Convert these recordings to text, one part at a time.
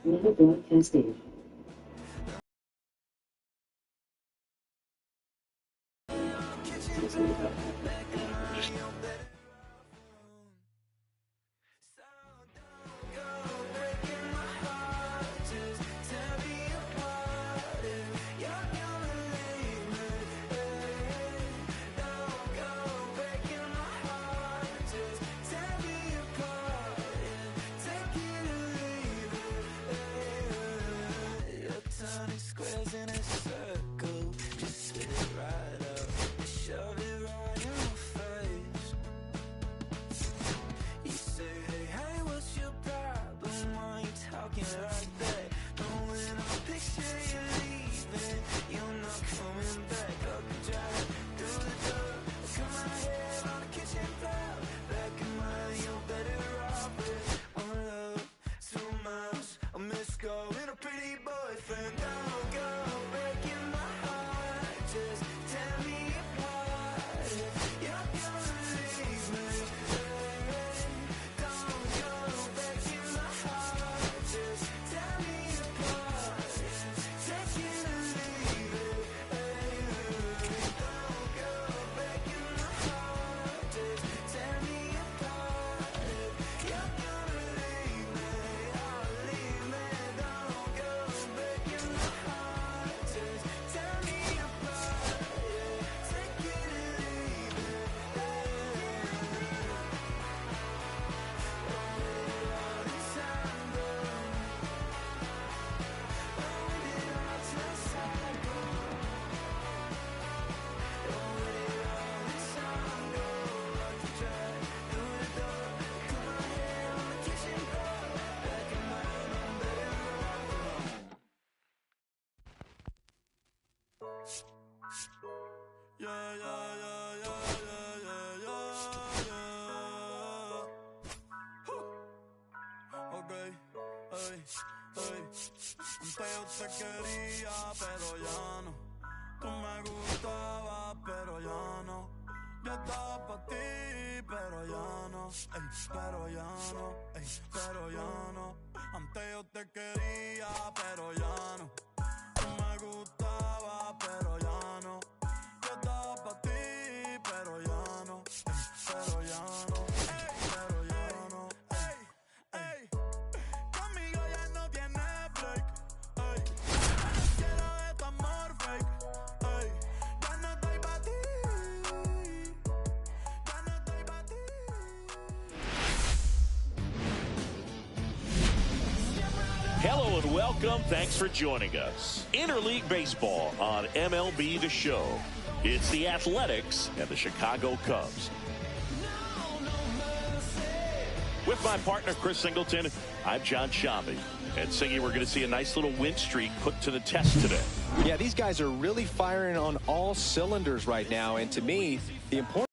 New broadcasting. Squares in a circle, just spit it right up, shove it right in my face. You say, hey, hey, what's your problem? Why you talking like that? Knowing I picture you leaving, you're not coming back. Up and drive through the door, come my head on the kitchen floor. Back in mind, you're better off with one love, 2 miles, a missed call, and a pretty boyfriend. Don't go breaking my heart, just tear me apart. If you're gonna leave me, don't go breaking my heart, just tear me apart. Take it or leave it. Don't go breaking my heart, just tear me apart. If you're gonna leave me, oh, leave me. Don't go breaking my heart, just tear me apart. Take it or leave it. All this time go, when did all this time go? When did all this time go? Up the drive, through the door, cut my hair on the kitchen floor. Back in mind, I'm better off alone. Yeah, yeah, yeah, yeah, yeah, yeah, yeah, yeah. Okay, hey, hey. Antes yo te quería, pero ya no. Tú me gustabas, pero ya no. Yo estaba pa' ti, pero ya no. Ey, pero ya no, ey, pero ya no. Antes yo te quería, pero ya no. Tú me gustabas, pero ya no. Yo estaba pa' ti, pero ya no. Ey, pero ya no, ey, pero ya no. Ey, ey. Conmigo ya no tiene break. Ey, no quiero de tu amor fake. Ey, ya no estoy pa' ti. Ya no estoy pa' ti. Hello and welcome. Thanks for joining us. Interleague Baseball on MLB The Show. It's the Athletics and the Chicago Cubs. With my partner, Chris Singleton, I'm John Shambi. And Singy, we're going to see a nice little win streak put to the test today. Yeah, these guys are really firing on all cylinders right now. And to me, the important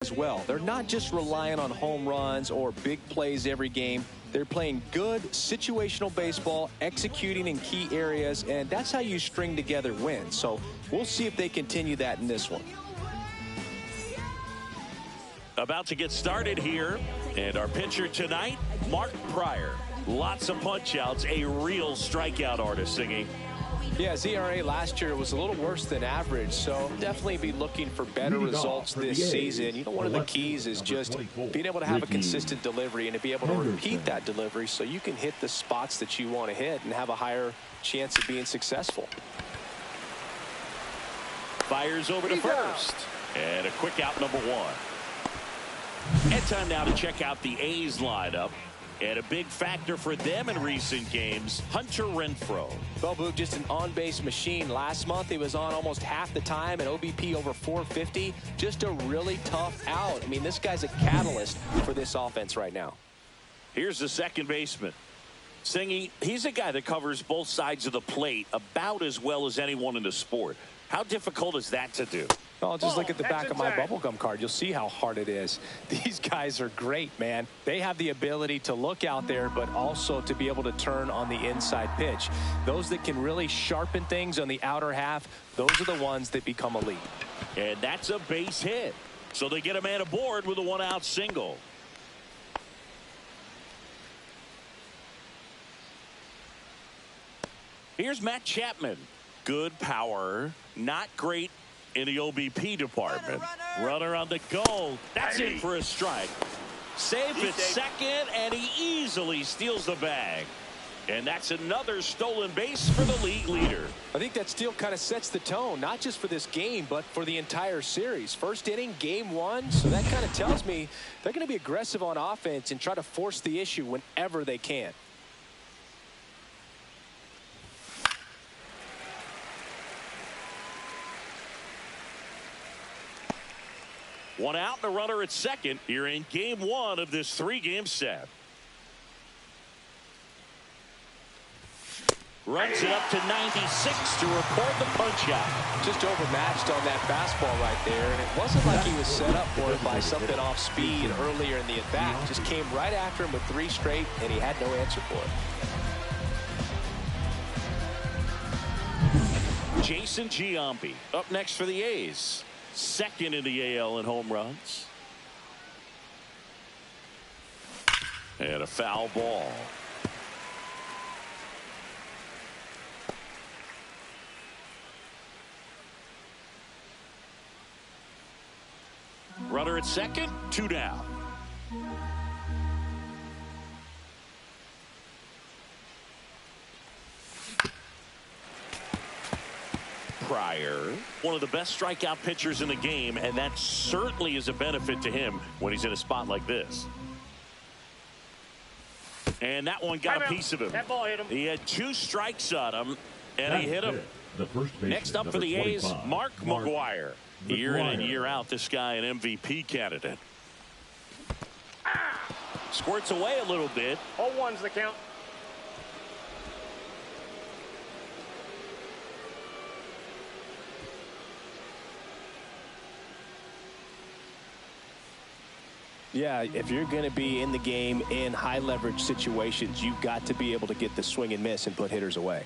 as well. They're not just relying on home runs or big plays every game. They're playing good situational baseball, executing in key areas, and that's how you string together wins. So we'll see if they continue that in this one. About to get started here, and our pitcher tonight, Mark Prior. Lots of punch-outs, a real strikeout artist, Singy. Yeah, his ERA last year was a little worse than average, so definitely be looking for better results this season. You know, one of the keys is just being able to have a consistent delivery and to be able to repeat that delivery so you can hit the spots that you want to hit and have a higher chance of being successful. Fires over to first, and a quick out, number one. And time now to check out the A's lineup. And a big factor for them in recent games, Hunter Renfroe. Well, Boog, just an on-base machine. Last month, he was on almost half the time, an OBP over 450. Just a really tough out. I mean, this guy's a catalyst for this offense right now. Here's the second baseman. Singy, he's a guy that covers both sides of the plate about as well as anyone in the sport. How difficult is that to do? Oh, just look at the back of my bubblegum card. You'll see how hard it is. These guys are great, man. They have the ability to look out there, but also to be able to turn on the inside pitch. Those that can really sharpen things on the outer half, those are the ones that become elite. And that's a base hit. So they get a man aboard with a one-out single. Here's Matt Chapman. Good power, not great in the OBP department. Runner on the goal. That's in for a strike. Safe at second, and he easily steals the bag. And that's another stolen base for the league leader. I think that steal kind of sets the tone, not just for this game, but for the entire series. First inning, game one, so that kind of tells me they're going to be aggressive on offense and try to force the issue whenever they can. One out and a runner at second here in game one of this 3-game set. Runs it up to 96 to record the punch out. Just overmatched on that fastball right there, and it wasn't like he was set up for it by something off speed earlier in the at-bat. Just came right after him with 3 straight, and he had no answer for it. Jason Giambi up next for the A's. Second in the AL in home runs. And a foul ball. Runner at second, 2 down. Pryor, one of the best strikeout pitchers in the game, and that certainly is a benefit to him when he's in a spot like this. And that one got a piece of him. That ball hit him. He had 2 strikes on him, and he hit him. Next up for the A's, Mark McGwire. Year in and year out, this guy an MVP candidate. Squirts away a little bit. 0-1's the count. Yeah, if you're going to be in the game in high leverage situations, you've got to be able to get the swing and miss and put hitters away.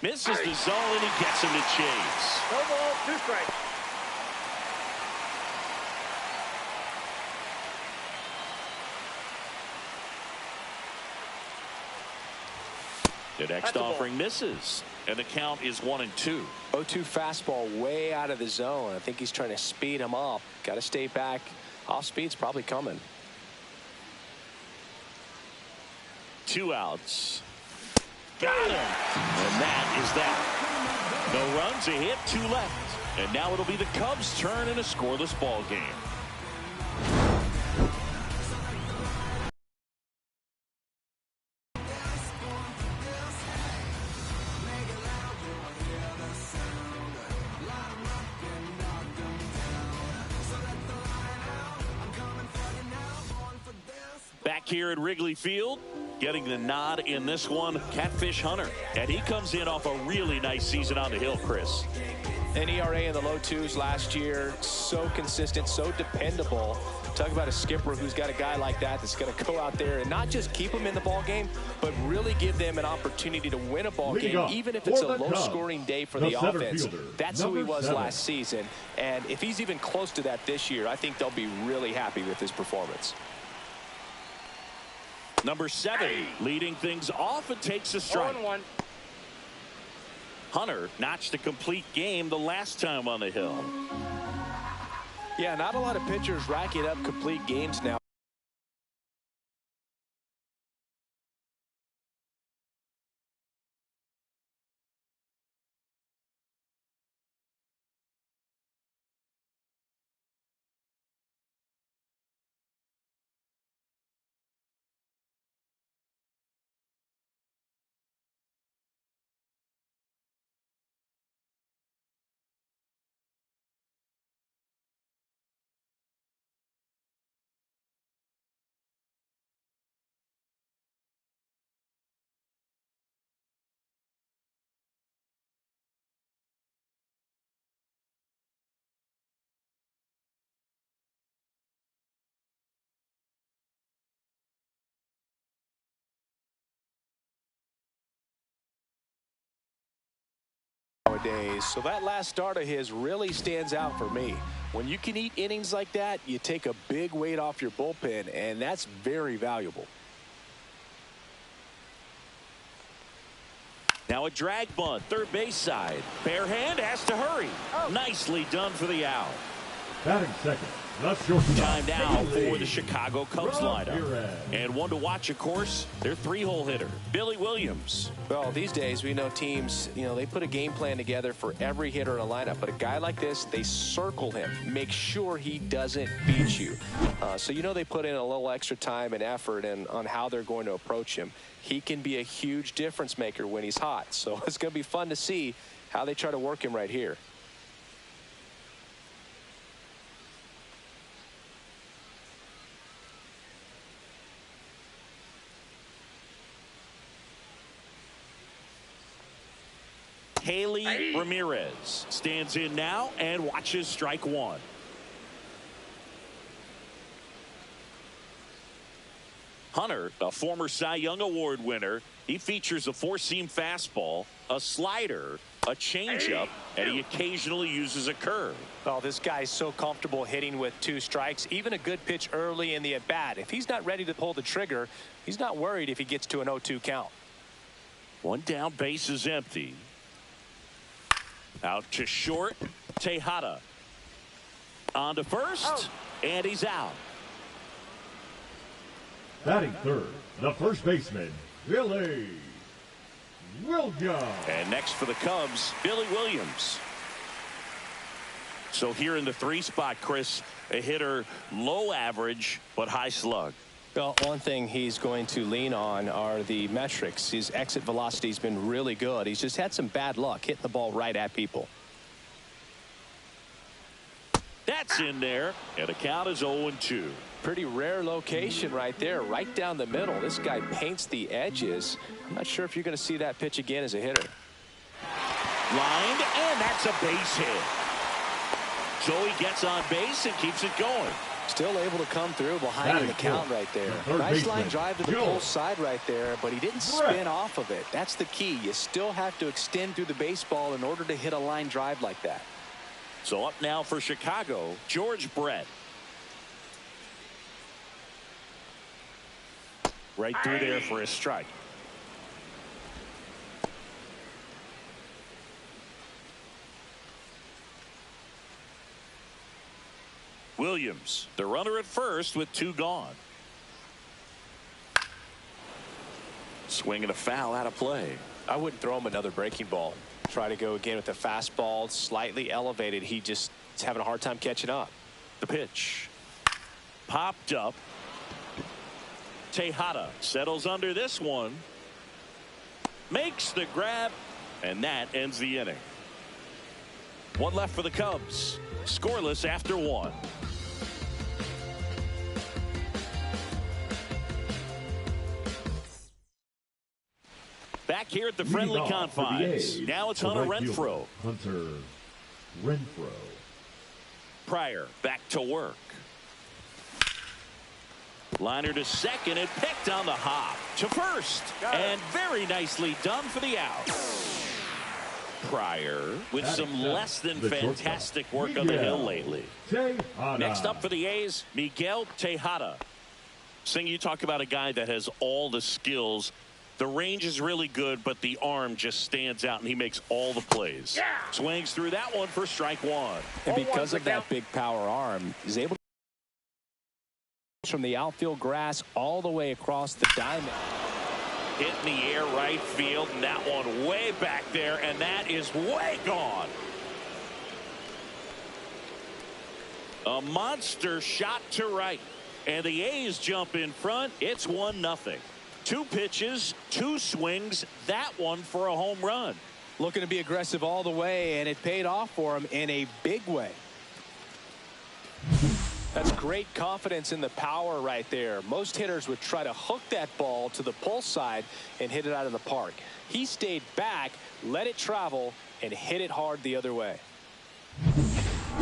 Misses the zone, and he gets him to chase. No ball, 2 strikes. The next offering misses, and the count is 1-2. 0-2 fastball way out of the zone. I think he's trying to speed him up. Got to stay back. Off speed's probably coming. 2 outs. Got him. And that is that. No runs, a hit, 2 left. And now it'll be the Cubs' turn in a scoreless ball game. Back here at Wrigley Field, getting the nod in this one, Catfish Hunter. And he comes in off a really nice season on the hill, Chris. An ERA in the low 2s last year. So consistent, so dependable. Talk about a skipper who's got a guy like that that's going to go out there and not just keep them in the ball game, but really give them an opportunity to win a ball game, even if it's a low-scoring day for the offense. That's who he was last season. And if he's even close to that this year, I think they'll be really happy with his performance. Number 7, leading things off and takes a strike. 0-1. Hunter notched a complete game the last time on the hill. Yeah, not a lot of pitchers racking up complete games now. Nowadays, so that last start of his really stands out for me. When you can eat innings like that, you take a big weight off your bullpen, and that's very valuable. Now a drag bunt, third base side. Bare hand has to hurry. Nicely done for the out. Batting second, the shortstop. Time now for the Chicago Cubs lineup. And one to watch, of course, their three-hole hitter, Billy Williams. Well, these days we know teams, they put a game plan together for every hitter in a lineup. But a guy like this, they circle him, make sure he doesn't beat you. So they put in a little extra time and effort on how they're going to approach him. He can be a huge difference maker when he's hot. So it's going to be fun to see how they try to work him right here. Haley Ramirez stands in now and watches strike one. Hunter, a former Cy Young Award winner, he features a four-seam fastball, a slider, a changeup, and he occasionally uses a curve. Oh, this guy's so comfortable hitting with two strikes. Even a good pitch early in the at-bat. If he's not ready to pull the trigger, he's not worried if he gets to an 0-2 count. One down, base is empty. Out to short, Tejada. On to first, and he's out. Batting third, the first baseman, Billy Williams. And next for the Cubs, Billy Williams. So here in the three spot, Chris, a hitter low average but high slug. Well, one thing he's going to lean on are the metrics. His exit velocity has been really good. He's just had some bad luck hitting the ball right at people. That's in there, and the count is 0-2. Pretty rare location right there, right down the middle. This guy paints the edges. I'm not sure if you're going to see that pitch again as a hitter. Lined, and that's a base hit. So he gets on base and keeps it going. Still able to come through behind the count right there. Nice line drive to the pull side right there, but he didn't spin off of it. That's the key. You still have to extend through the baseball in order to hit a line drive like that. So up now for Chicago, George Brett. Right through there for a strike. Williams, the runner at first with two gone. Swing and a foul out of play. I wouldn't throw him another breaking ball. Try to go again with the fastball, slightly elevated. He just is having a hard time catching up. The pitch. Popped up. Tejada settles under this one. Makes the grab, and that ends the inning. One left for the Cubs. Scoreless after one. Back here at the friendly confines. Now it's Hunter Renfroe. Hunter Renfroe. Pryor back to work. Liner to second and picked on the hop to first. And very nicely done for the out. Pryor with some less than fantastic work on the hill lately. Next up for the A's, Miguel Tejada. Sing, you talk about a guy that has all the skills. The range is really good, but the arm just stands out, and he makes all the plays. Swings through that one for strike one. And because of that big power arm, he's able to from the outfield grass all the way across the diamond. Hit in the air right field, and that one way back there, and that is way gone. A monster shot to right, and the A's jump in front. It's 1-0. Two pitches, two swings, that one for a home run. Looking to be aggressive all the way, and it paid off for him in a big way. That's great confidence in the power right there. Most hitters would try to hook that ball to the pull side and hit it out of the park. He stayed back, let it travel, and hit it hard the other way.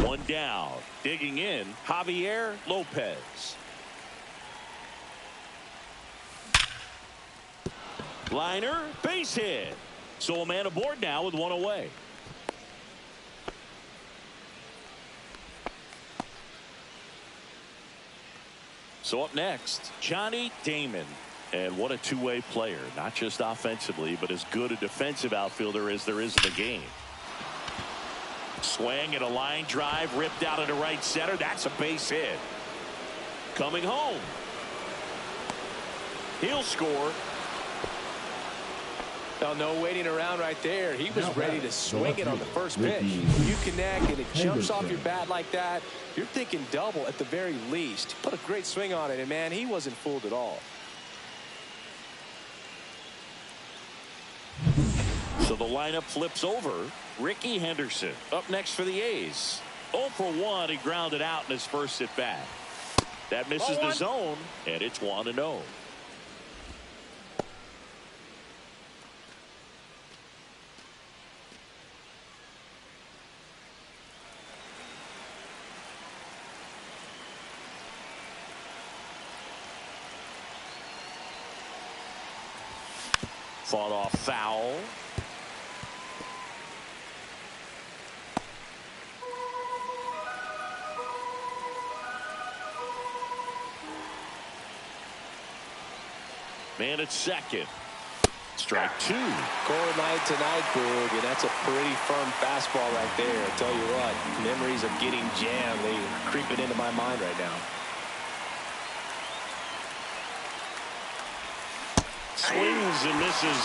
One down. Digging in, Javier Lopez. Liner, base hit. So a man aboard now with one away. So up next, Johnny Damon. And what a two-way player, not just offensively, but as good a defensive outfielder as there is in the game. Swing and a line drive ripped out into right center. That's a base hit. Coming home. He'll score. Well, no waiting around right there. He was ready to swing it on the first pitch. You connect and it jumps off your bat like that. You're thinking double at the very least. Put a great swing on it, and man, he wasn't fooled at all. So the lineup flips over. Rickey Henderson up next for the A's. 0 for 1. He grounded out in his first at bat. That misses the zone, and it's 1-0. Fought off foul. Man at second. Strike two. Core night tonight, Boog, and that's a pretty firm fastball right there. I tell you what, memories of getting jammed, they are creeping into my mind right now. Swings and misses.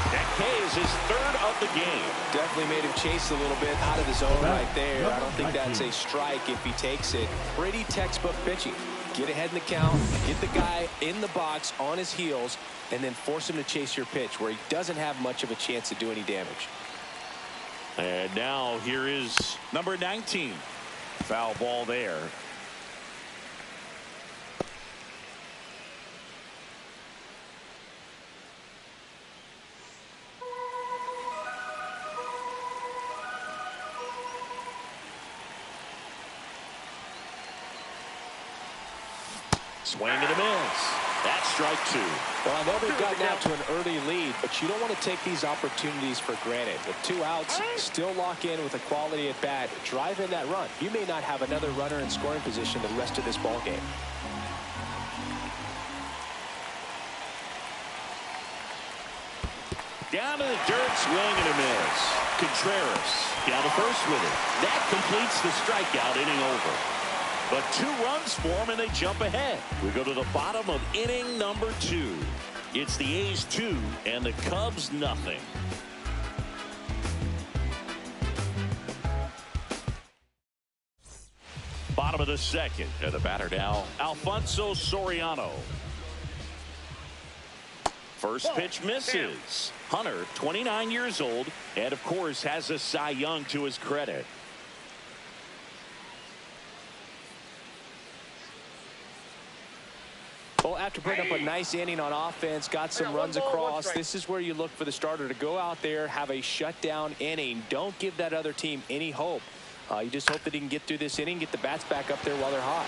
That K is his third of the game. Definitely made him chase a little bit out of the zone right there. I don't think that's a strike if he takes it. Pretty textbook pitching. Get ahead in the count, get the guy in the box on his heels, and then force him to chase your pitch where he doesn't have much of a chance to do any damage. And now here is number 19. Foul ball there. Swing and a miss. That's strike two. Well, I know they've gotten out to an early lead, but you don't want to take these opportunities for granted. With 2 outs, still lock in with a quality at bat. Drive in that run. You may not have another runner in scoring position the rest of this ball game. Down to the dirt, swing and a miss. Contreras down to first with it. That completes the strikeout, inning over. But 2 runs for them, and they jump ahead. We go to the bottom of inning number 2. It's the A's 2 and the Cubs nothing. Bottom of the second. And the batter now, Alfonso Soriano. First pitch misses. Hunter, 29 years old, and of course has a Cy Young to his credit. Well, after putting up a nice inning on offense, got some runs across, this is where you look for the starter to go out there, have a shutdown inning. Don't give that other team any hope. You just hope that he can get through this inning, get the bats back up there while they're hot.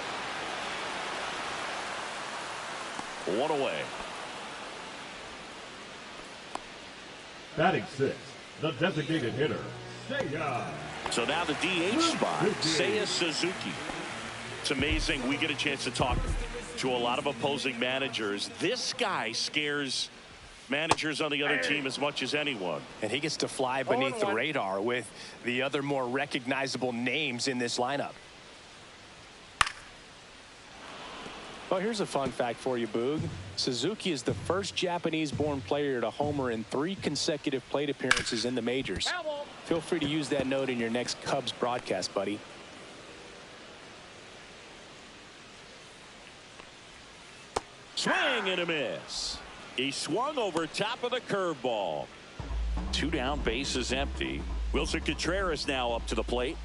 1 away. Batting 6, the designated hitter, Seiya. So now the DH spot, Seiya Suzuki. It's amazing we get a chance to talk to a lot of opposing managers. This guy scares managers on the other team as much as anyone. And he gets to fly beneath the radar with the other more recognizable names in this lineup. Well, here's a fun fact for you, Boog. Suzuki is the first Japanese-born player to homer in 3 consecutive plate appearances in the majors. Feel free to use that note in your next Cubs broadcast, buddy. Swing and a miss. He swung over top of the curveball. 2 down, bases empty. Wilson Contreras now up to the plate.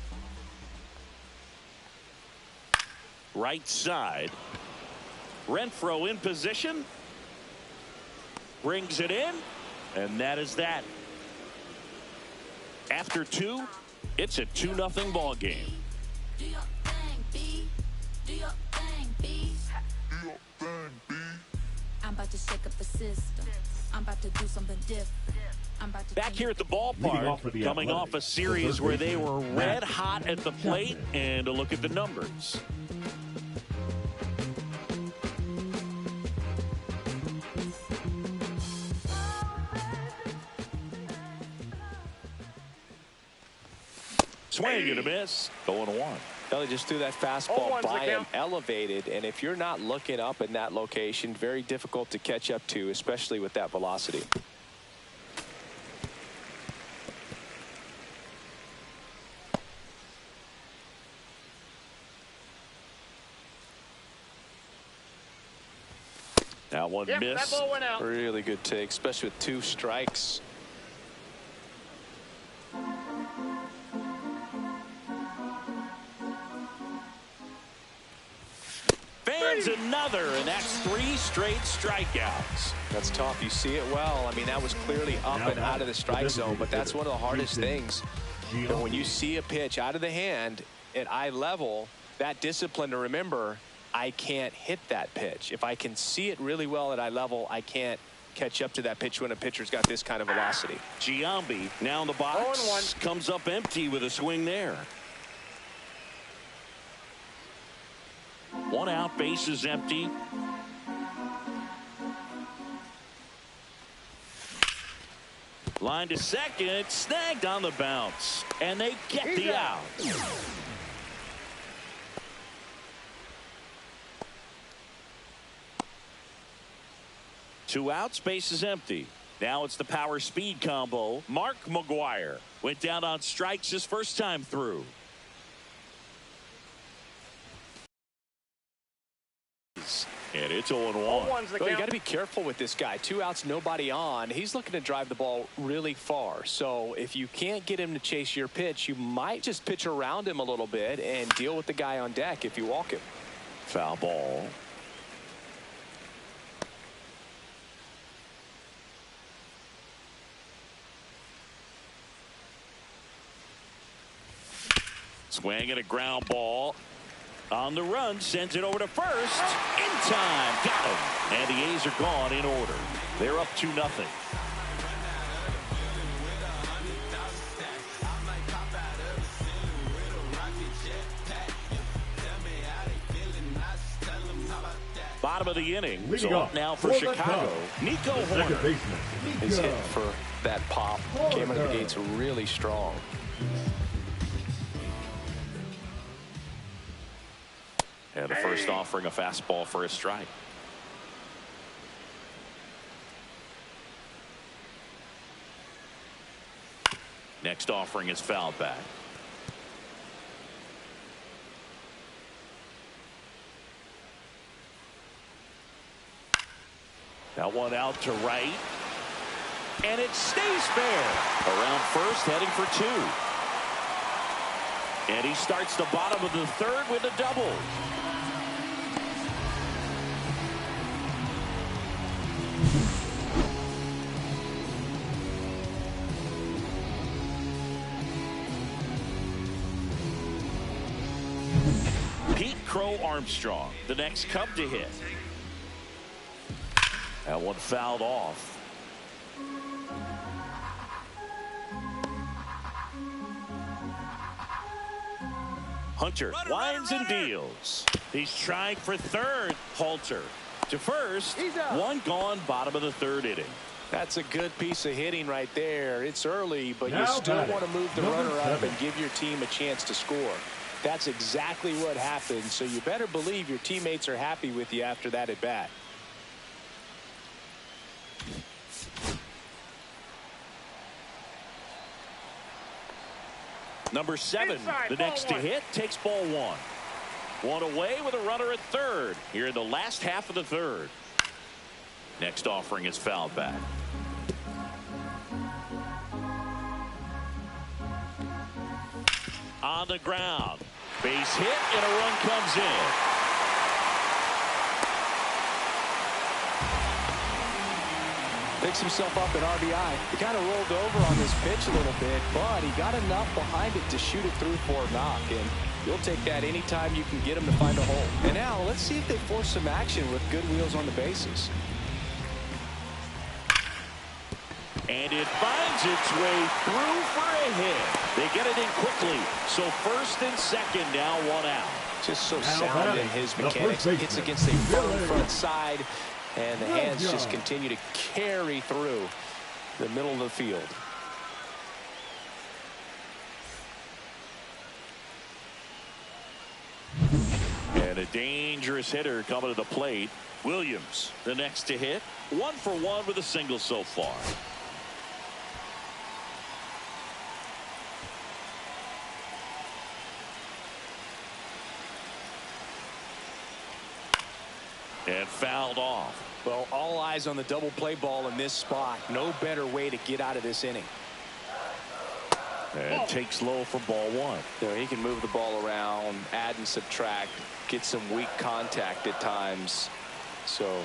Right side. Renfroe in position. Brings it in. And that is that. After 2, it's a 2-0 ball game. Do your thing, B. Do your thing, B. I'm about to shake up the system. I'm about to do something different. Back here at the ballpark, coming off a series where they were red hot at the plate, and a look at the numbers. Swing and a miss. 0-1. Well, he just threw that fastball 0-1's the by him, count. elevated, and if you're not looking up in that location, very difficult to catch up to, especially with that velocity. That one Yep, that missed. ball went out. Really good take, especially with 2 strikes. Fans another, and that's 3 straight strikeouts. That's tough. You see it well. I mean, that was clearly up and out of the strike zone, but that's one of the hardest things. And when you see a pitch out of the hand at eye level, that discipline to remember, I can't hit that pitch. If I can see it really well at eye level, I can't catch up to that pitch when a pitcher's got this kind of velocity. Giambi now in the box. 0-1. Comes up empty with a swing there. 1 out, base is empty. Line to second, snagged on the bounce, and they get the out. Two outs, base is empty. Now it's the power speed combo. Mark McGwire went down on strikes his first time through. And it's 0-1. 0-1's the Well, you count. got to be careful with this guy. 2 outs, nobody on. He's looking to drive the ball really far. So if you can't get him to chase your pitch, you might just pitch around him a little bit and deal with the guy on deck if you walk him. Foul ball. Swing and a ground ball. On the run, sends it over to first. In time, got him. And the A's are gone in order. They're up 2-0. Bottom of the inning. Leading So off up now for for the Chicago. Cubs, Nico Second Horner. baseman, He's Nico. hitting for that pop. Came out of the gates really strong. And the first offering a fastball for a strike. Next offering is fouled back. That one out to right. And it stays fair. Around first, heading for 2. And he starts the bottom of the 3rd with a double. Pete Crow Armstrong, the next Cub to hit. That one fouled off. Hunter winds and deals. He's trying for 3rd. Halter to first. One gone, bottom of the 3rd inning. That's a good piece of hitting right there. It's early, but you Now still batting, want to move the number runner up 7. and give your team a chance to score. That's exactly what happened, so you better believe your teammates are happy with you after that at bat. Number 7, Inside, the ball next to 1. hit, takes ball 1. One away with a runner at 3rd here in the last half of the 3rd. Next offering is fouled back. On the ground. Base hit and a run comes in. Picks himself up at RBI. He kind of rolled over on this pitch a little bit, but he got enough behind it to shoot it through for a knock, and you'll take that anytime you can get him to find a hole. And now let's see if they force some action with good wheels on the bases. And it finds its way through for a hit. They get it in quickly. So first and second, now 1 out. Just so Now sound batting, in his the mechanics. first Hits baseman, against a firm Billy. front side, and the Good hands just job. continue to carry through the middle of the field. Dangerous hitter coming to the plate. Williams, the next to hit. 1 for 1 with a single so far. And fouled off. Well, all eyes on the double play ball in this spot. No better way to get out of this inning. And takes low for ball 1. You know, he can move the ball around, add and subtract, get some weak contact at times. So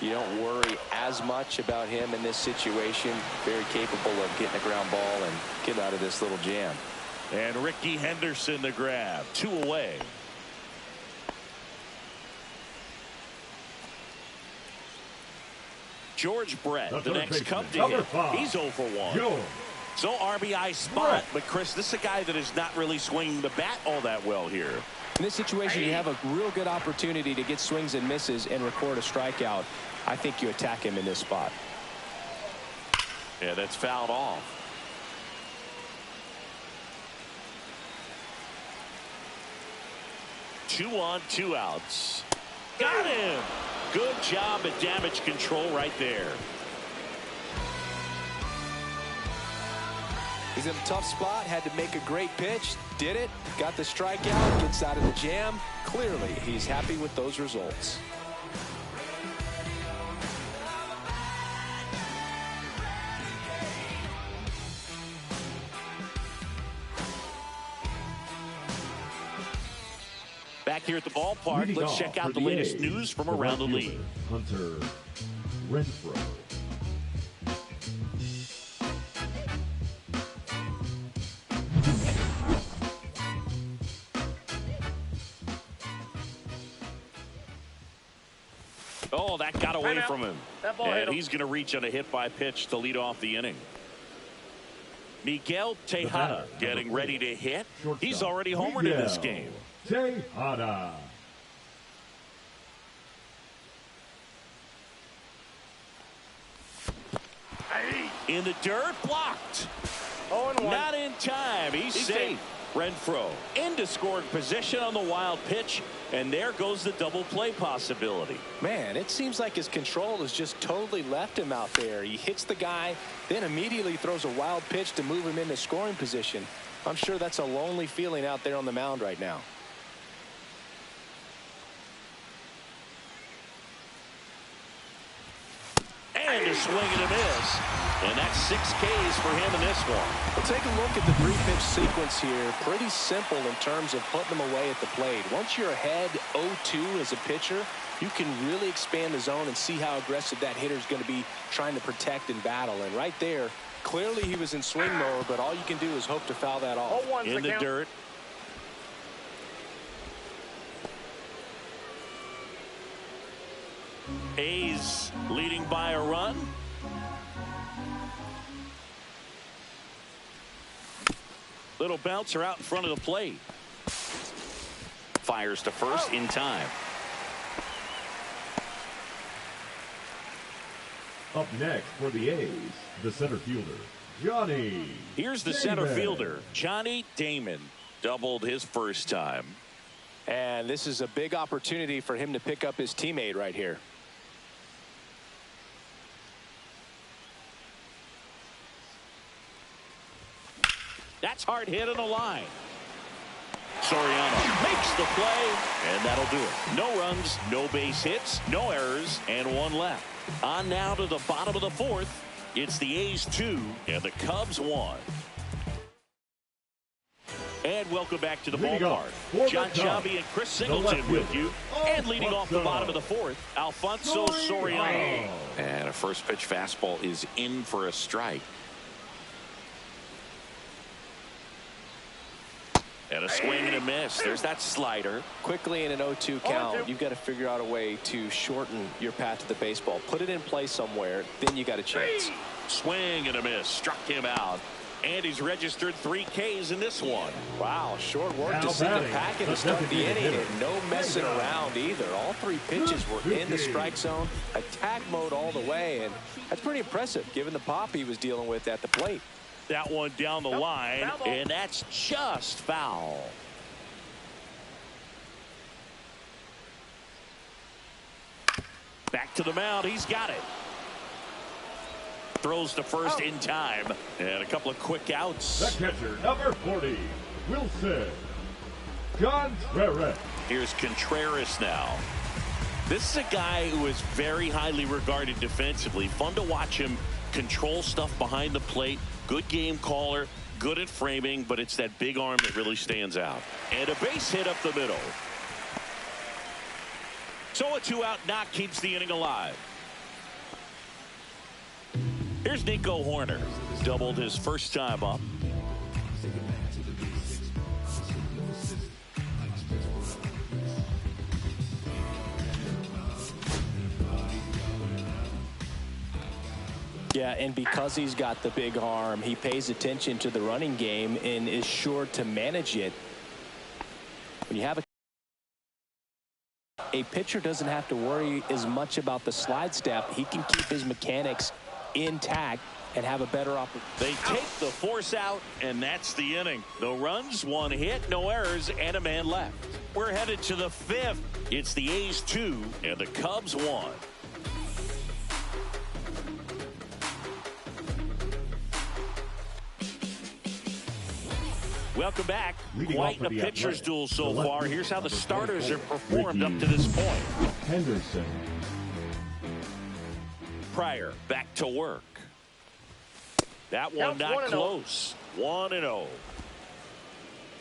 you don't worry as much about him in this situation. Very capable of getting a ground ball and get out of this little jam. And Ricky Henderson the grab. 2 away. George Brett, the next Cub to hit. He's 0 for 1. So RBI spot, but Chris, this is a guy that is not really swinging the bat all that well here. In this situation, you have a real good opportunity to get swings and misses and record a strikeout. I think you attack him in this spot. Yeah, that's fouled off. Two on, 2 outs. Got him. Good job at damage control right there. He's in a tough spot, had to make a great pitch, did it, got the strikeout, gets out of the jam. Clearly, he's happy with those results. Back here at the ballpark, let's check out the latest news from around the league. Hunter Renfroe. Oh, that got away from him. That ball hit And him. he's going to reach on a hit by pitch to lead off the inning. Miguel Tejada getting ready to hit. He's already homered in this game. Tejada. In the dirt, blocked. 0-1. Not in time. He's safe. Renfroe into scoring position on the wild pitch, and there goes the double play possibility. Man, it seems like his control has just totally left him out there. He hits the guy, then immediately throws a wild pitch to move him into scoring position. I'm sure that's a lonely feeling out there on the mound right now. And a swing and a miss. And that's 6 Ks for him in this one. Well, take a look at the 3-pitch sequence here. Pretty simple in terms of putting them away at the plate. Once you're ahead 0-2 as a pitcher, you can really expand the zone and see how aggressive that hitter is going to be trying to protect and battle. And right there, clearly he was in swing mode, but all you can do is hope to foul that off. 0-1's In the count. dirt. A's leading by a run. Little bouncer out in front of the plate. Fires to first in time. Up next for the A's, the center fielder, Johnny. Here's the center fielder, Johnny Damon. Doubled his first time. And this is a big opportunity for him to pick up his teammate right here. That's hard hit on the line. Soriano makes the play, and that'll do it. No runs, no base hits, no errors, and 1 left. On now to the bottom of the 4th. It's the A's 2 and the Cubs 1. And welcome back to the ballpark. John Shabby and Chris Singleton with you. And leading off the bottom of the 4th, Alfonso Soriano. And a first pitch fastball is in for a strike. And a swing and a miss. There's that slider. Quickly in an 0-2 count, you've got to figure out a way to shorten your path to the baseball. Put it in play somewhere, then you got a chance. Swing and a miss. Struck him out. And he's registered 3 Ks in this one. Wow, short work to send the packet to start the inning, and no messing around either. All 3 pitches were in the strike zone, attack mode all the way, and that's pretty impressive given the pop he was dealing with at the plate. That one down the line, and that's just foul. Back to the mound. He's got it. Throws to first in time. And a couple of quick outs. The catcher, number 40, Wilson Contreras. Here's Contreras now. This is a guy who is very highly regarded defensively. Fun to watch him control stuff behind the plate. Good game caller. Good at framing, but it's that big arm that really stands out. And a base hit up the middle. So a 2-out knock keeps the inning alive. Here's Nico Hoerner. Doubled his first time up. Yeah, and because he's got the big arm, he pays attention to the running game and is sure to manage it. When you have a pitcher doesn't have to worry as much about the slide step. He can keep his mechanics intact and have a better opportunity. They take the force out, and that's the inning. No runs, 1 hit, no errors, and a man left. We're headed to the 5th. It's the A's 2 and the Cubs 1. Welcome back. Quite a pitcher's duel so far. Here's how the starters have performed up to this point. Henderson. Pryor back to work. That one not close. 1-0.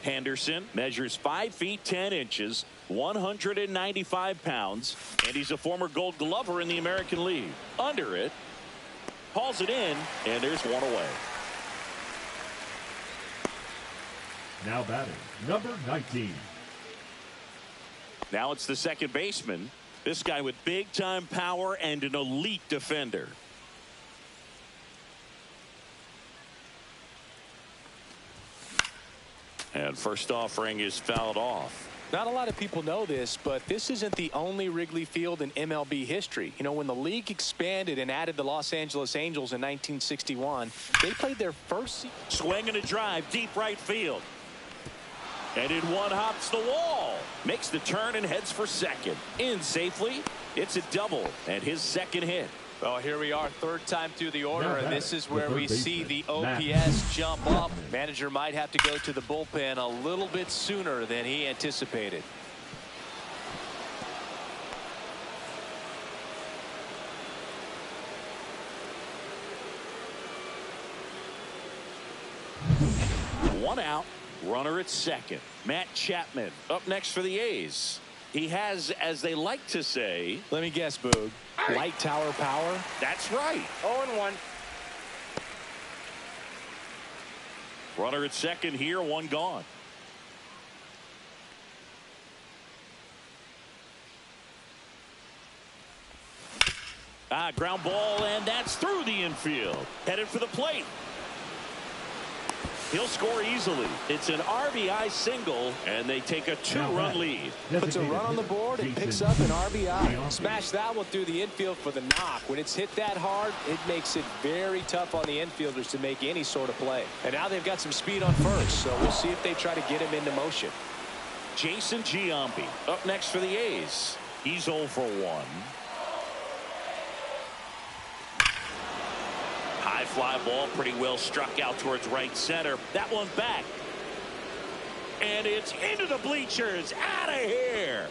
Henderson measures 5 feet 10 inches, 195 pounds, and he's a former Gold Glover in the American League. Under it, hauls it in, and there's one away. Now batting, number 19. Now it's the second baseman. This guy with big-time power and an elite defender. And first offering is fouled off. Not a lot of people know this, but this isn't the only Wrigley Field in MLB history. You know, when the league expanded and added the Los Angeles Angels in 1961, they played their first. Swing and a drive, deep right field. And in one hops the wall. Makes the turn and heads for second. In safely. It's a double and his second hit. Well, here we are, third time through the order, and this is where we see the OPS jump up. Manager might have to go to the bullpen a little bit sooner than he anticipated. One out. Runner at second. Matt Chapman up next for the A's. He has, as they like to say, let me guess, Boog, light tower power. That's right. 0-1. Runner at second here, one gone. Ground ball, and that's through the infield. Headed for the plate. He'll score easily. It's an RBI single, and they take a 2-run lead. Puts a run on the board and picks up an RBI. Smash that one through the infield for the knock. When it's hit that hard, it makes it very tough on the infielders to make any sort of play. And now they've got some speed on first, so we'll see if they try to get him into motion. Jason Giambi up next for the A's. He's 0 for 1. High fly ball, pretty well struck out towards right center. That one back. And it's into the bleachers. Out of here.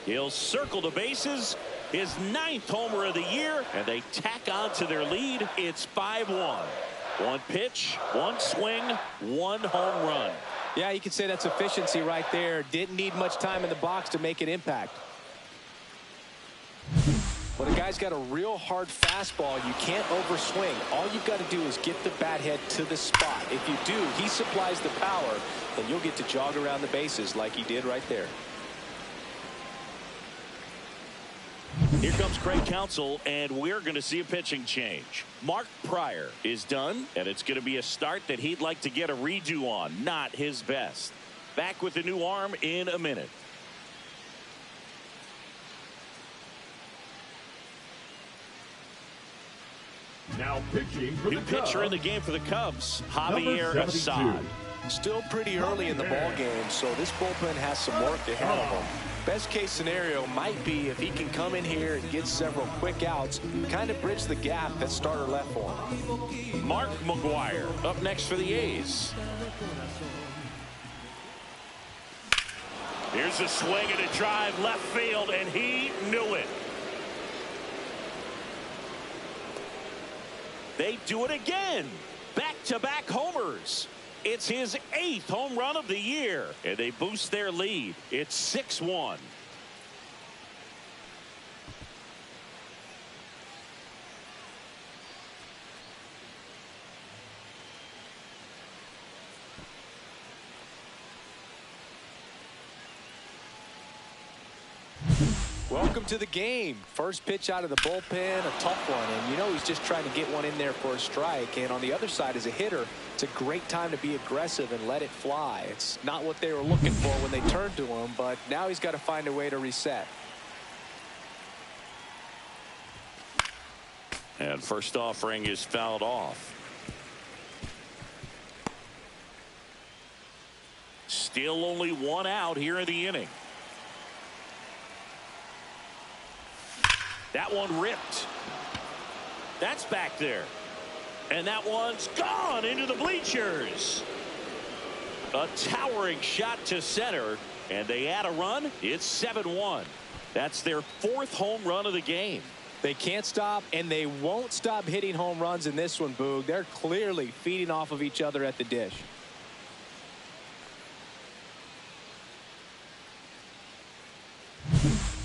He'll circle the bases. His 9th homer of the year. And they tack on to their lead. It's 5-1. One pitch, one swing, one home run. Yeah, you could say that's efficiency right there. Didn't need much time in the box to make an impact. When a guy's got a real hard fastball, you can't overswing. All you've got to do is get the bat head to the spot. If you do, he supplies the power, and you'll get to jog around the bases like he did right there. Here comes Craig Counsell, and we're going to see a pitching change. Mark Pryor is done, and it's going to be a start that he'd like to get a redo on. Not his best. Back with the new arm in a minute. Now pitching for New the pitcher Cubs, in the game for the Cubs, Javier number Assad. 'Still pretty early in the ball game, so this bullpen has some work ahead of them. Best case scenario might be if he can come in here and get several quick outs, kind of bridge the gap that starter left for him. Mark McGwire up next for the A's. Here's a swing and a drive left field, and he knew it. They do it again. Back-to-back homers. It's his 8th home run of the year, and they boost their lead. It's 6-1. Welcome to the game. First pitch out of the bullpen, a tough one, and you know he's just trying to get one in there for a strike. And on the other side, as a hitter, it's a great time to be aggressive and let it fly. It's not what they were looking for when they turned to him, but now he's got to find a way to reset. And first offering is fouled off. Still only one out here in the inning. That one ripped. That's back there. And that one's gone into the bleachers. A towering shot to center, and they add a run. It's 7-1. That's their 4th home run of the game. They can't stop, and they won't stop hitting home runs in this one, Boog. They're clearly feeding off of each other at the dish.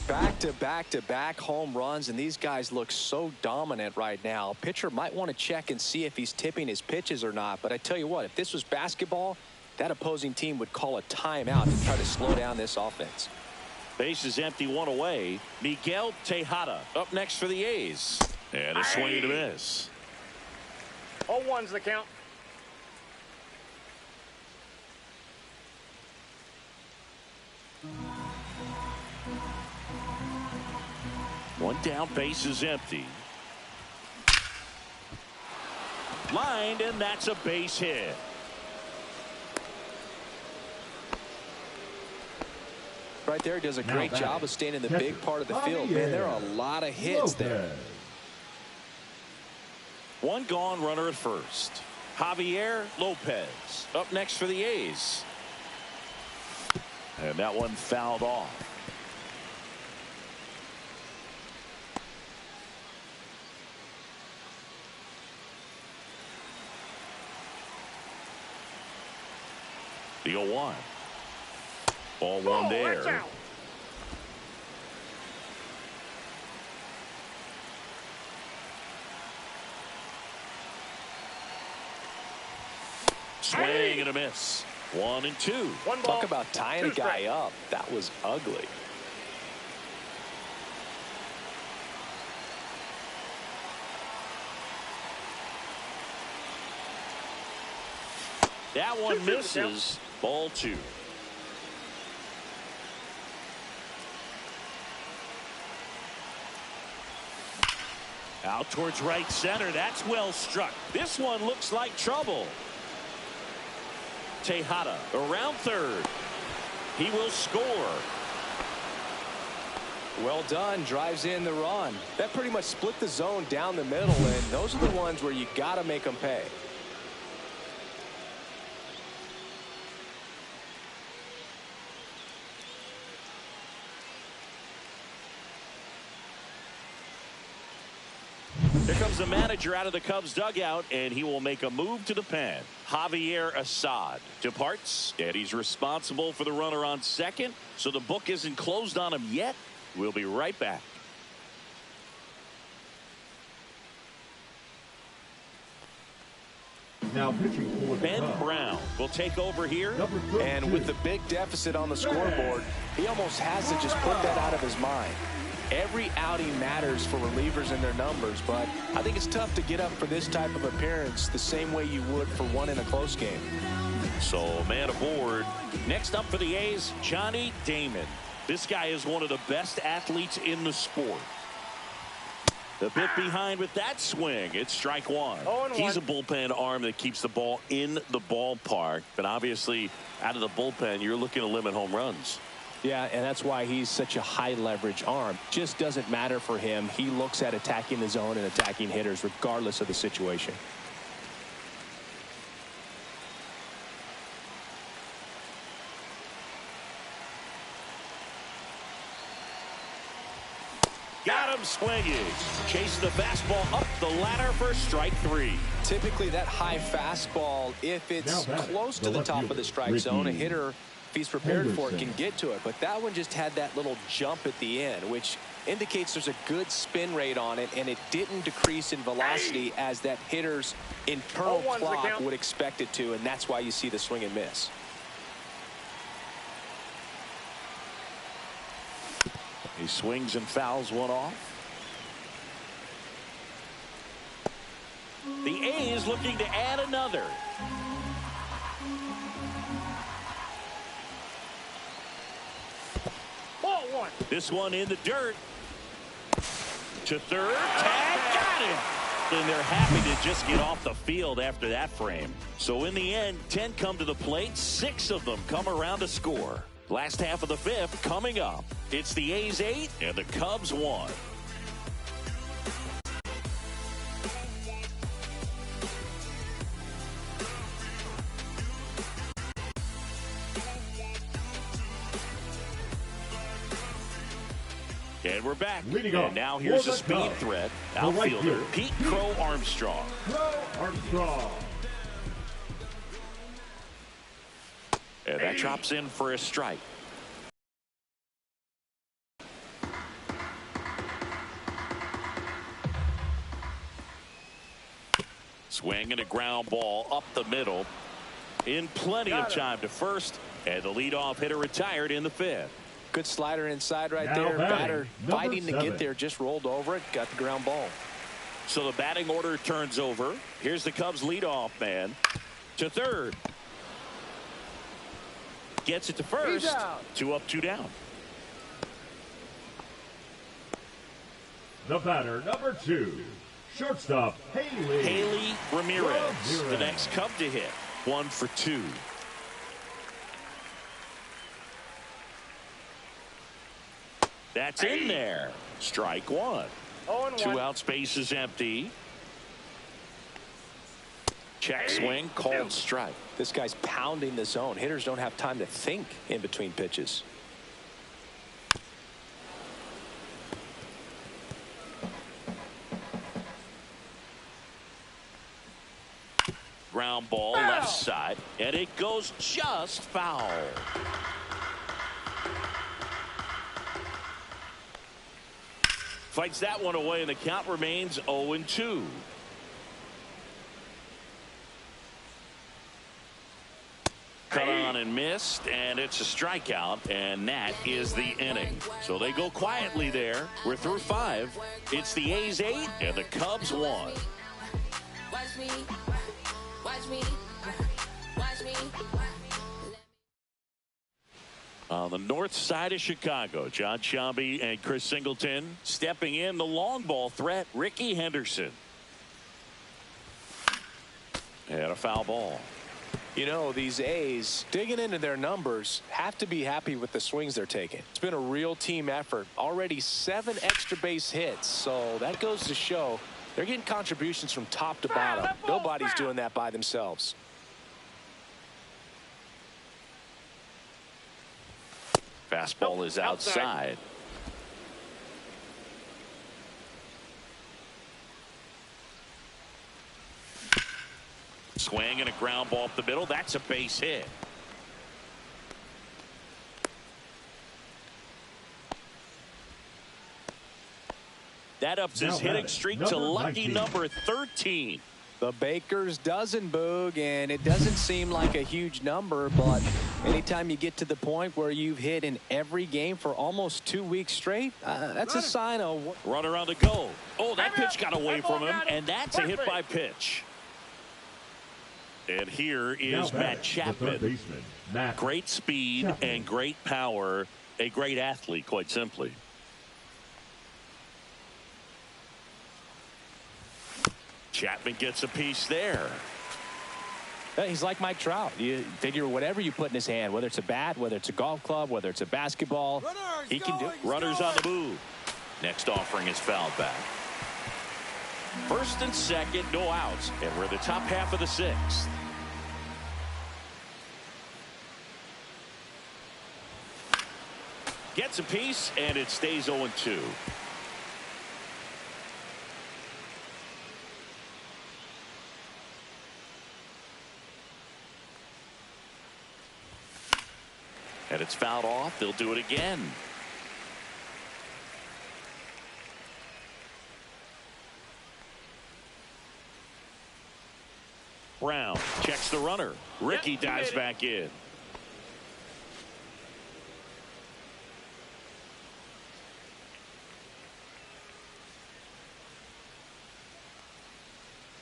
Back-to-back-to-back home runs, and these guys look so dominant right now. Pitcher might want to check and see if he's tipping his pitches or not, but I tell you what, if this was basketball, that opposing team would call a timeout to try to slow down this offense. Base is empty, one away. Miguel Tejada up next for the A's. And a swing and a miss. 0-1's the count. One down, base is empty. Lined, and that's a base hit. Right there, does a great job of staying in the big part of the field. Man, there are a lot of hits there. One gone, runner at first. Javier Lopez up next for the A's. And that one fouled off. The 0-1. Ball one there. Watch out. Swing and a miss. 1-2. One ball. Talk about tying a guy up. That was ugly. That one misses. Ball 2. Out towards right center. That's well struck. This one looks like trouble. Tejada around third. He will score. Well done. Drives in the run. That pretty much split the zone down the middle, and those are the ones where you got to make them pay. Here comes the manager out of the Cubs dugout, and he will make a move to the pen. Javier Assad departs, and he's responsible for the runner on second, so the book isn't closed on him yet. We'll be right back. Now pitching for the Ben Cubs, Brown will take over here. number 32. And with the big deficit on the scoreboard, he almost has to just put that out of his mind. Every outing matters for relievers and their numbers, but I think it's tough to get up for this type of appearance the same way you would for one in a close game. So man aboard. Next up for the A's, Johnny Damon. This guy is one of the best athletes in the sport. The bit behind with that swing. It's strike one. 0-1. He's a bullpen arm that keeps the ball in the ballpark, but obviously out of the bullpen you're looking to limit home runs. Yeah, and that's why he's such a high leverage arm. Just doesn't matter for him. He looks at attacking the zone and attacking hitters regardless of the situation. Got him swinging. Chase the fastball up the ladder for strike 3. Typically that high fastball, if it's close to the top of the strike zone, a hitter, if he's prepared for it, can get to it. But that one just had that little jump at the end, which indicates there's a good spin rate on it, and it didn't decrease in velocity as that hitter's internal clock would expect it to, and that's why you see the swing and miss. He swings and fouls one off. The A's looking to add another. Ball one. This one in the dirt. To third. Tag. Got him. And they're happy to just get off the field after that frame. So in the end, 10 come to the plate. 6 of them come around to score. Last half of the 5th coming up. It's the A's 8 and the Cubs 1. And we're back. And now here's a speed threat. Outfielder Pete Crow Armstrong. And that drops in for a strike. Swing and a ground ball up the middle. In plenty of time to first. And the leadoff hitter retired in the 5th. Good slider inside right there. Batter fighting to get there, just rolled over it, got the ground ball. So the batting order turns over. Here's the Cubs leadoff man. To third. Gets it to first. 2 up, 2 down. The batter, number 2, shortstop Haley Ramirez. The next Cub to hit. 1 for 2. That's in there. Strike 1. 2 out, space is empty. Check swing, called strike. This guy's pounding the zone. Hitters don't have time to think in between pitches. Ground ball left side, and it goes just foul. Fights that one away, and the count remains 0-2. Cut on and missed, and it's a strikeout, and that is the inning. So they go quietly there. We're through 5. It's the A's 8 and the Cubs 1. Watch me, watch me, watch me. On the north side of Chicago, John Sciambi and Chris Singleton stepping in. The long ball threat, Ricky Henderson. And a foul ball. You know, these A's, digging into their numbers, have to be happy with the swings they're taking. It's been a real team effort. Already 7 extra base hits, so that goes to show they're getting contributions from top to bottom. Nobody's doing that by themselves. Fastball is outside. Swing and a ground ball up the middle. That's a base hit. That ups his hitting streak to lucky number 13. The Baker's dozen, Boog, and it doesn't seem like a huge number, but anytime you get to the point where you've hit in every game for almost 2 weeks straight, that's a sign of... Runner on the go. Oh, that pitch got away from him, and that's a hit by pitch. And here is Matt Chapman. Great speed and great power. A great athlete, quite simply. Chapman gets a piece there. He's like Mike Trout. You figure whatever you put in his hand, whether it's a bat, whether it's a golf club, whether it's a basketball, he can do it. Runners on the move. Next offering is fouled back. First and second, no outs. And we're in the top half of the sixth. Gets a piece, and it stays 0-2. And it's fouled off. They'll do it again. Brown checks the runner. Ricky dives back in.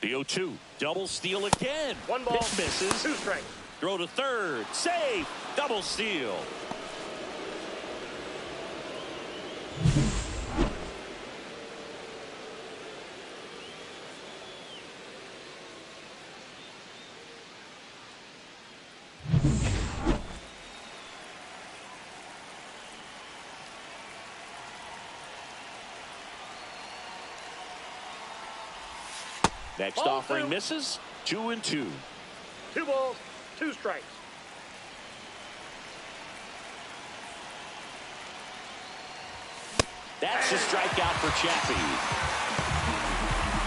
The 0-2. Double steal again. One ball. Pitch misses. 2 strikes. Throw to third. Save. Double steal. Next Ball offering 2. misses. 2-2. 2 balls, 2 strikes. That's a strikeout for Chappie.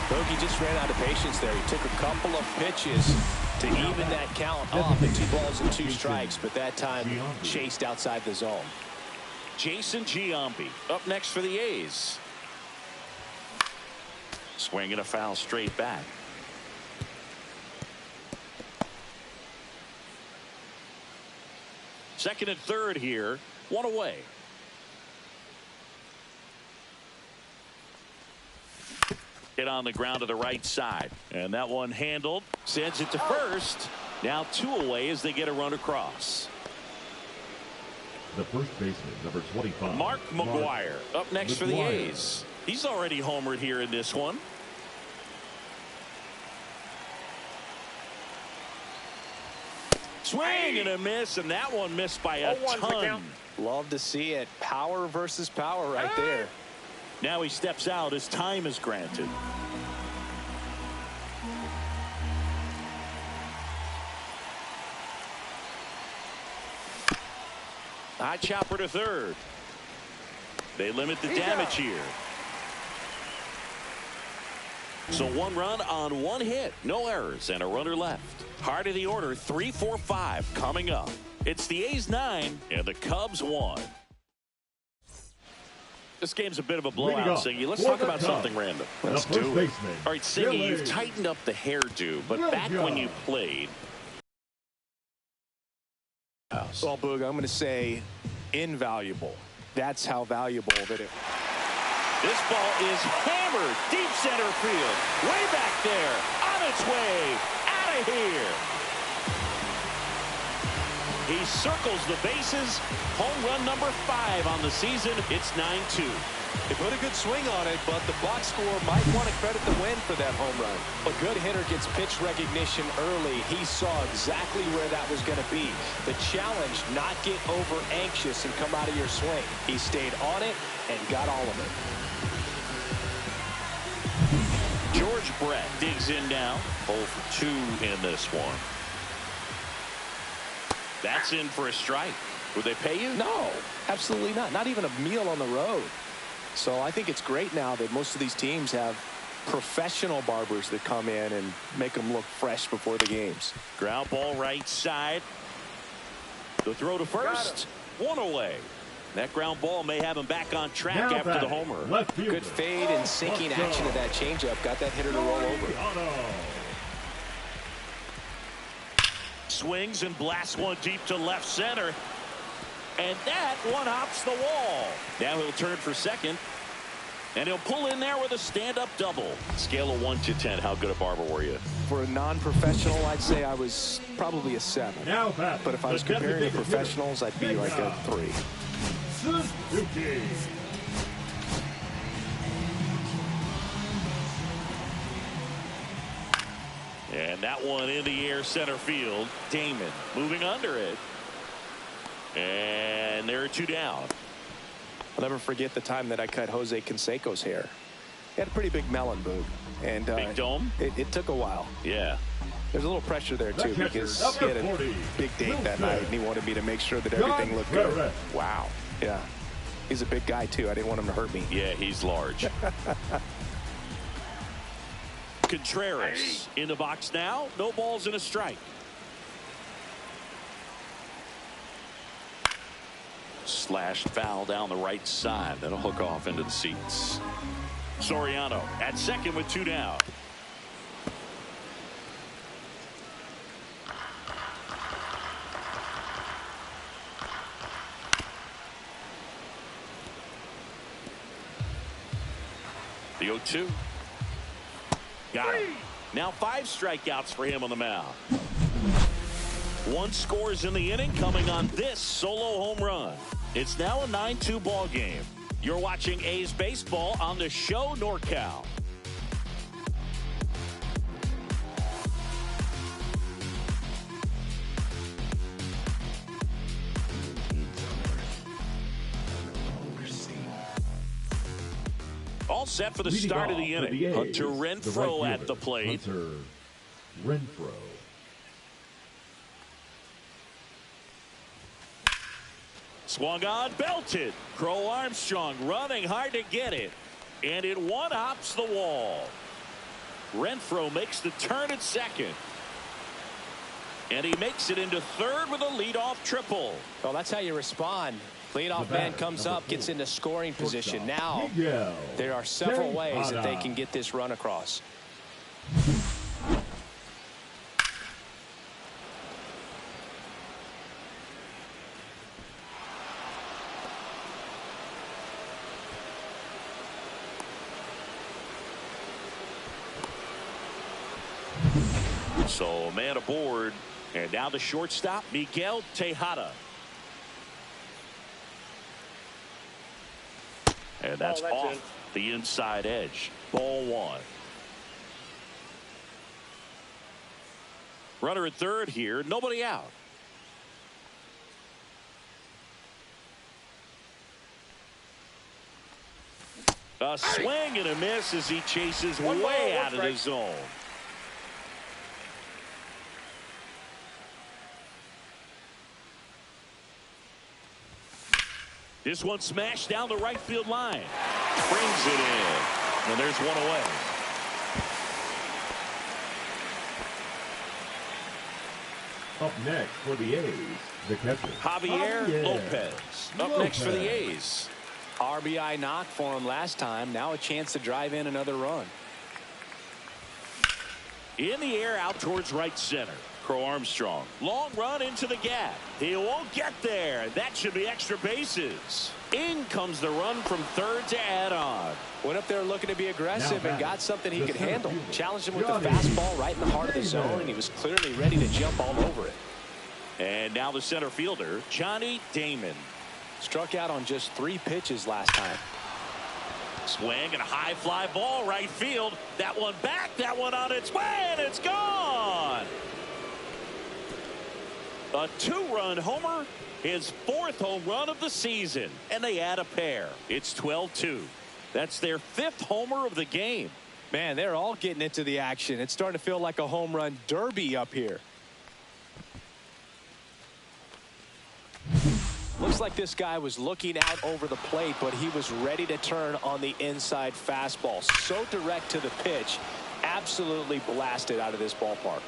Bogey just ran out of patience there. He took a couple of pitches to even that count off at 2 balls and 2 strikes, but that time chased outside the zone. Jason Giambi up next for the A's. Swinging a foul straight back. Second and third here. 1 away. Hit on the ground to the right side. And that one handled. Sends it to first. Now 2 away as they get a run across. The first baseman, number 25. Mark McGuire up next for the A's. He's already homered here in this one. Swing and a miss, and that one missed by a 0-1's the ton. count. Love to see it. Power versus power right there. Now he steps out as time is granted. High chopper to third. They limit the damage here. So 1 run on 1 hit. No errors and a runner left. Heart of the order, 3-4-5 coming up. It's the A's 9 and the Cubs 1. This game's a bit of a blowout, Siggy. Let's talk about something random. Let's do it. All right, Siggy, you've tightened up the hairdo, but back when you played. Well, Boog, I'm going to say invaluable. That's how valuable that it. This ball is hammered deep center field. Way back there. On its way. Out of here. He circles the bases. Home run number 5 on the season. It's 9-2. They put a good swing on it, but the box score might want to credit the win for that home run. A good hitter gets pitch recognition early. He saw exactly where that was going to be. The challenge, not get over anxious and come out of your swing. He stayed on it and got all of it. George Brett digs in now. 0 for 2 in this one. That's in for a strike. Would they pay you? No, absolutely not. Not even a meal on the road. So I think it's great now that most of these teams have professional barbers that come in and make them look fresh before the games. Ground ball right side. The throw to first. 1 away. That ground ball may have him back on track Now after the homer. Good fade and sinking action of that changeup. Got that hitter to roll over. Swings and blasts one deep to left center. And that one hops the wall. Now he'll turn for second. And he'll pull in there with a stand-up double. Scale of 1 to 10, how good a barber were you? For a non-professional, I'd say I was probably a 7. But if I was comparing to professionals, I'd be like a 3. Suzuki. And that one in the air center field. Damon moving under it. And there are 2 down. I'll never forget the time that I cut Jose Canseco's hair. He had a pretty big melon, Boog. And Big dome? It took a while. Yeah. There's a little pressure there, too, because he had a big date that night, and he wanted me to make sure that everything looked good. Wow. Yeah. He's a big guy, too. I didn't want him to hurt me. Yeah, he's large. Contreras in the box now. No balls and a strike. Slashed foul down the right side. That'll hook off into the seats. Soriano at second with 2 down. The 0-2. Got him. Now 5 strikeouts for him on the mound. 1 scores in the inning coming on this solo home run. It's now a 9-2 ball game. You're watching A's baseball on the show NorCal. All set for the start of the inning. Hunter Renfroe at the plate. Hunter Renfroe. Swung on, belted. Crow Armstrong running hard to get it. And it one-hops the wall. Renfroe makes the turn at second. And he makes it into third with a leadoff triple. Well, that's how you respond. Leadoff man comes up, gets into scoring position. Now, there are several ways that they can get this run across. So, man aboard. And now the shortstop, Miguel Tejada. And that's off the inside edge. Ball 1. Runner at third here. Nobody out. A swing and a miss as he chases way out of the zone. This one smashed down the right field line. Brings it in. And there's one away. Up next for the A's, the catcher, Javier Lopez. Up next for the A's. RBI knock for him last time. Now a chance to drive in another run. In the air out towards right center. Crow Armstrong. Long run into the gap. He won't get there. That should be extra bases. In comes the run from third to add on. Went up there looking to be aggressive and got something he could handle. Challenged him with the fastball right in the heart of the zone, and he was clearly ready to jump all over it. And now the center fielder, Johnny Damon. Struck out on just 3 pitches last time. Swing and a high fly ball right field. That one back, that one on its way, and it's gone. A 2-run homer, his 4th home run of the season, and they add a pair. It's 12-2. That's their 5th homer of the game. Man, they're all getting into the action. It's starting to feel like a home run derby up here. Looks like this guy was looking out over the plate, but he was ready to turn on the inside fastball. So direct to the pitch, absolutely blasted out of this ballpark.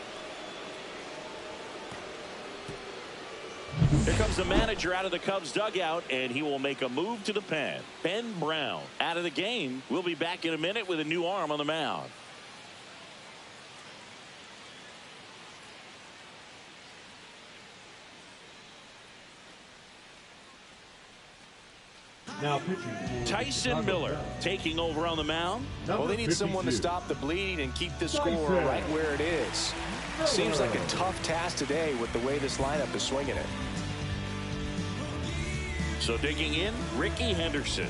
Here comes the manager out of the Cubs dugout, and he will make a move to the pen. Ben Brown out of the game. We'll be back in a minute with a new arm on the mound. Now pitching. Tyson Miller taking over on the mound. Well, they need someone to stop the bleeding and keep the score right where it is. Seems like a tough task today with the way this lineup is swinging it. So digging in, Ricky Henderson.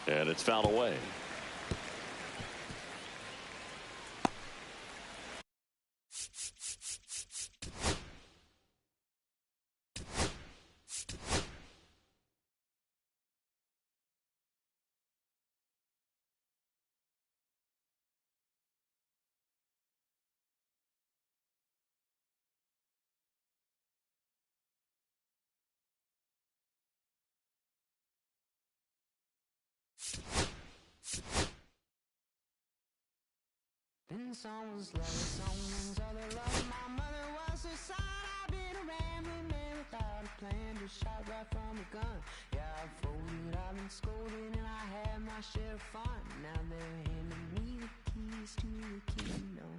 And it's fouled away. means someone's love, someone's other love. My mother was her son. I've been a rambling man without a plan, just shot right from a gun. Yeah, I've folded, I've been scolded, and I had my share of fun. Now they're handing me the keys to the kingdom.